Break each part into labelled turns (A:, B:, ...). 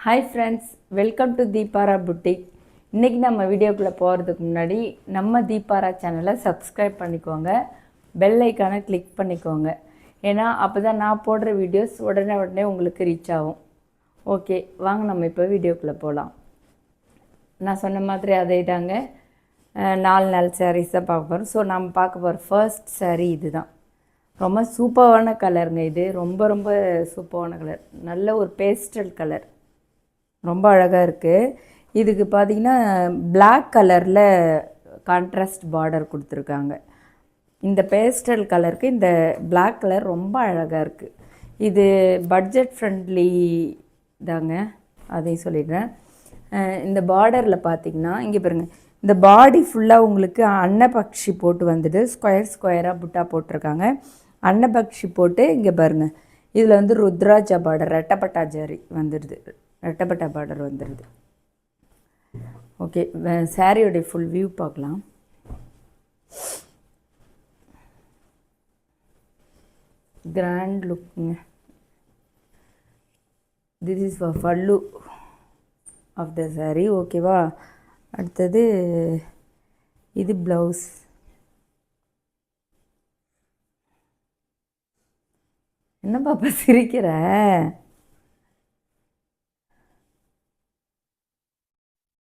A: Hi friends, welcome to Deepara boutique. இன்றைக்கி நம்ம வீடியோக்குள்ளே போகிறதுக்கு முன்னாடி நம்ம தீபாரா சேனலை சப்ஸ்கிரைப் பண்ணிக்கோங்க, பெல் ஐக்கானை கிளிக் பண்ணிக்கோங்க. ஏன்னா அப்போ தான் நான் போடுற வீடியோஸ் உடனே உங்களுக்கு ரீச் ஆகும். ஓகே, வாங்க நம்ம இப்போ வீடியோக்குள்ளே போகலாம். நான் சொன்ன மாதிரி அதே தாங்க, 4 சாரீஸ் தான் பார்க்க போகிறோம். ஸோ நம்ம பார்க்க போகிற ஃபர்ஸ்ட் சாரீ இது தான். ரொம்ப சூப்பரான கலருங்க. இது ரொம்ப ரொம்ப சூப்பரான கலர், நல்ல ஒரு பேஸ்டல் கலர், ரொம்ப அழகாக இருக்குது. இதுக்கு பார்த்திங்கன்னா பிளாக் கலரில் கான்ட்ராஸ்ட் பார்டர் கொடுத்துருக்காங்க. இந்த பேஸ்டல் கலருக்கு இந்த பிளாக் கலர் ரொம்ப அழகாக இருக்குது. இது பட்ஜெட் ஃப்ரெண்ட்லி தாங்க, அதையும் சொல்லிடுறேன். இந்த பார்டரில் பார்த்திங்கன்னா இங்கே பாருங்கள், இந்த பாடி ஃபுல்லாக உங்களுக்கு அன்னபக்ஷி போட்டு வந்துட்டு ஸ்கொயராக புட்டா போட்டிருக்காங்க. அன்னபக்ஷி போட்டு இங்கே பாருங்கள், இதில் வந்து ருத்ராஜா பார்டர் ரெட்டப்பட்டா ஜரி வந்துடுது, ரெட்டப்பட்டா பார்டர் வந்துடுது. ஓகே, சாரியோடைய ஃபுல் வியூ பார்க்கலாம். கிராண்ட் லுக்குங்க. திஸ் இஸ் பல்லு ஆஃப் த சாரீ. ஓகேவா, அடுத்தது இது ப்ளவுஸ். என்ன பாப்பா சிரிக்கிற?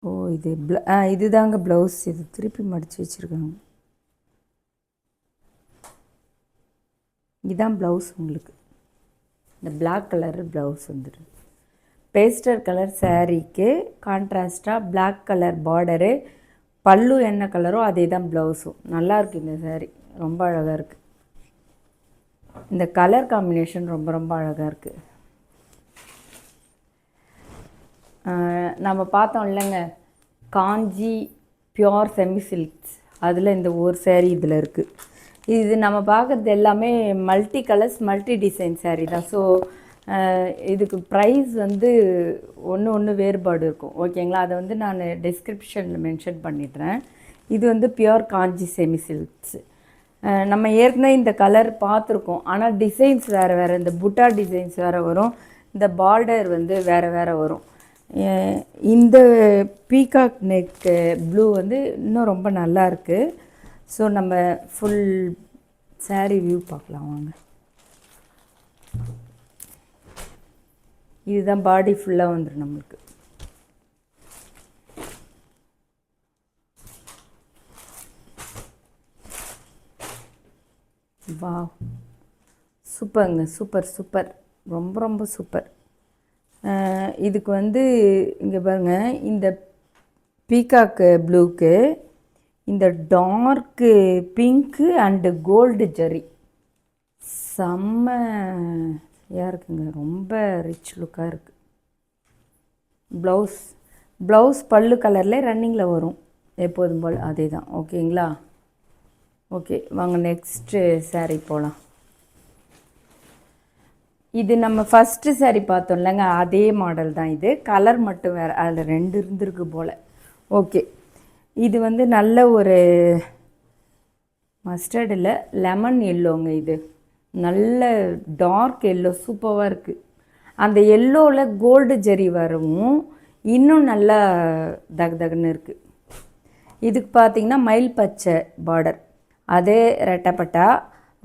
A: ஓ, இது இதுதாங்க ப்ளவுஸ். இது திருப்பி மடித்து வச்சுருக்காங்க. இதுதான் ப்ளவுஸ். உங்களுக்கு இந்த பிளாக் கலர் ப்ளவுஸ் வந்துடுது. பேஸ்டர் கலர் சாரீக்கு கான்ட்ராஸ்டாக பிளாக் கலர் பார்டரு, பல்லு என்ன கலரோ அதே தான் ப்ளவுஸும். நல்லாயிருக்கு இந்த சாரீ, ரொம்ப அழகாக இருக்குது. இந்த கலர் காம்பினேஷன் ரொம்ப ரொம்ப அழகாக இருக்குது. நம்ம பார்த்தோம் இல்லைங்க, காஞ்சி பியோர் செமி சில்க்ஸ், அதில் இந்த ஒரு சேரீ இதில் இருக்குது. இது நம்ம பார்க்குறது எல்லாமே multi colours multi design sari தான். ஸோ இதுக்கு ப்ரைஸ் வந்து ஒன்று வேறுபாடு இருக்கும். ஓகேங்களா, அதை வந்து நான் டிஸ்கிரிப்ஷனில் மென்ஷன் பண்ணிடுறேன். இது வந்து பியோர் காஞ்சி செமி சில்க்ஸ். நம்ம ஏற்கனவே இந்த கலர் பார்த்துருக்கோம், ஆனால் டிசைன்ஸ் வேறு இந்த புட்டா டிசைன்ஸ் வேறு வரும், இந்த பார்டர் வந்து வேறு வரும். இந்த பீகாக் நெக் ப்ளூ வந்து இன்னும் ரொம்ப நல்லா இருக்குது. ஸோ நம்ம ஃபுல் சாரீ வியூ பார்க்கலாம் வாங்க. இதுதான் பாடி ஃபுல்லாக வந்துடும் நம்மளுக்கு. வா, சூப்பருங்க, சூப்பர், ரொம்ப ரொம்ப சூப்பர். இதுக்கு வந்து இங்கே பாருங்கள், இந்த பீகாக்கு ப்ளூக்கு இந்த dark pink and gold zari செம்மையாக இருக்குங்க, ரொம்ப ரிச் லுக்காக இருக்குது. ப்ளவுஸ் பல்லு கலரில் ரன்னிங்கில் வரும் எப்போதும் போல், அதே தான். ஓகேங்களா, ஓகே வாங்க நெக்ஸ்ட்டு சாரீ போகலாம். இது நம்ம ஃபஸ்ட்டு சாரீ பார்த்தோம் இல்லைங்க, அதே மாடல் தான். இது கலர் மட்டும் வேறு, அதில் 2 இருந்திருக்கு போல். ஓகே, இது வந்து நல்ல ஒரு மஸ்டர்ட் இல்லை, லெமன் எல்லோங்க. இது நல்ல டார்க் எல்லோ, சூப்பராக இருக்குது. அந்த எல்லோவில் கோல்டு ஜரி வரவும் இன்னும் நல்லா தகுன்னு இருக்குது. இதுக்கு பார்த்திங்கன்னா மயில் பச்சை பார்டர், அதே ரெட்டப்பட்டா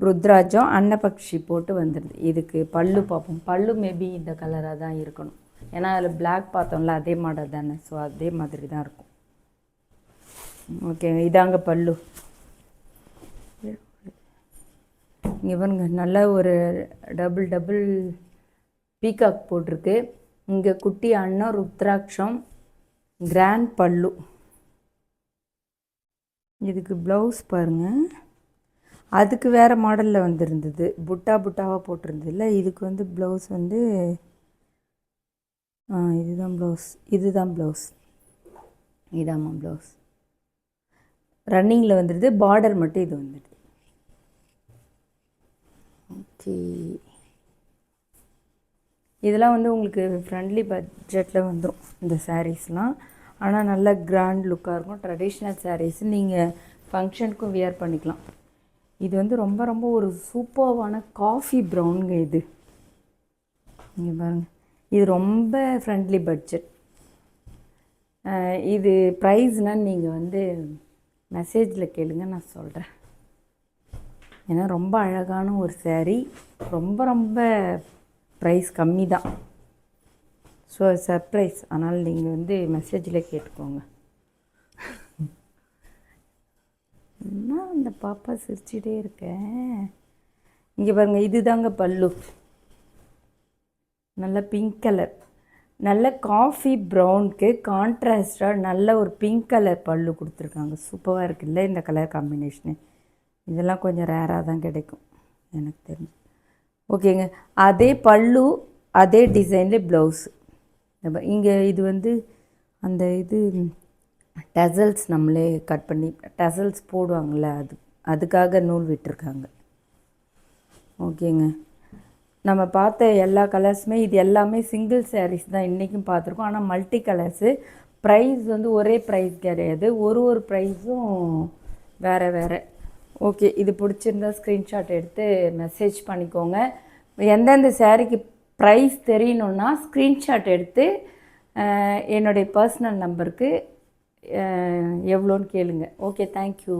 A: ருத்ராஜம் அன்னபக்ஷி போட்டு வந்துடுது. இதுக்கு பல்லு பார்ப்போம். பல்லு மேபி இந்த கலராக தான் இருக்கணும், ஏன்னா அதில் பிளாக் பார்த்தோம்ல அதே மாடல் தானே, ஸோ அதே மாதிரி தான் இருக்கும். ஓகே, இதாங்க பல்லு. இங்கே பாருங்க, நல்ல ஒரு டபுள் பீகாக் போட்டிருக்கு. இங்கே குட்டி அன்னம் ருத்ராட்சம், கிராண்ட் பல்லு. இதுக்கு ப்ளவுஸ் பாருங்கள், அதுக்கு வேறு மாடலில் வந்துருந்தது, புட்டாவாக போட்டிருந்தது இல்லை. இதுக்கு வந்து ப்ளவுஸ் வந்து இதுதான் ப்ளவுஸ், இதாம்மா ப்ளவுஸ். ரன்னிங்கில் வந்துடுது, பார்டர் மட்டும் இது வந்துடுது. ஓகே, இதெல்லாம் வந்து உங்களுக்கு ஃப்ரெண்ட்லி பட்ஜெட்டில் வந்துடும் இந்த சாரீஸ்லாம். ஆனால் நல்ல கிராண்ட் லுக்காக இருக்கும். ட்ரெடிஷ்னல் சாரீஸ் நீங்கள் ஃபங்க்ஷனுக்கும் வியர் பண்ணிக்கலாம். இது வந்து ரொம்ப ரொம்ப ஒரு சூப்பர்வான காஃபி ப்ரௌனுங்க. இது இங்கே பாருங்கள், இது ரொம்ப ஃப்ரெண்ட்லி பட்ஜெட். இது ப்ரைஸ்னால் நீங்கள் வந்து மெசேஜில் கேளுங்க, நான் சொல்கிறேன். ஏன்னா ரொம்ப அழகான ஒரு saree, ரொம்ப ரொம்ப ப்ரைஸ் கம்மி தான். ஸோ சர்ப்ரைஸ், அதனால் நீங்கள் வந்து மெசேஜில் கேட்டுக்கோங்க. என்ன அந்த பாப்பா சிரிச்சிட்டே இருக்கேன். இங்கே பாருங்கள், இது தாங்க பல்லு. நல்ல பிங்க் கலர், நல்ல காஃபி ப்ரௌனுக்கு கான்ட்ராஸ்டாக நல்ல ஒரு பிங்க் கலர் பல்லு கொடுத்துருக்காங்க. சூப்பராக இருக்குல்ல இந்த கலர் காம்பினேஷனு. இதெல்லாம் கொஞ்சம் ரேராக தான் கிடைக்கும் எனக்கு தெரிஞ்சு. ஓகேங்க, அதே பல்லு அதே டிசைன்லேயே ப்ளவுஸு. இங்கே இது வந்து அந்த இது டசல்ஸ் நம்மளே கட் பண்ணி டசல்ஸ் போடுவாங்கள்ல, அதுக்காக நூல் விட்டுருக்காங்க. ஓகேங்க, நம்ம பார்த்த எல்லா கலர்ஸுமே இது எல்லாமே சிங்கிள் சாரீஸ் தான் இன்றைக்கும் பார்த்துருக்கோம். ஆனால் மல்டி கலர்ஸு. ப்ரைஸ் வந்து ஒரே ப்ரைஸ் கிடையாது, ஒரு ப்ரைஸும் வேறு வேறு. ஓகே, இது பிடிச்சிருந்தா ஸ்க்ரீன்ஷாட் எடுத்து மெசேஜ் பண்ணிக்கோங்க. எந்தெந்த சாரீக்கு ப்ரைஸ் தெரியணுன்னா ஸ்க்ரீன்ஷாட் எடுத்து என்னுடைய பர்சனல் நம்பருக்கு எவ்வளோன்னு கேளுங்க. Okay, thank you.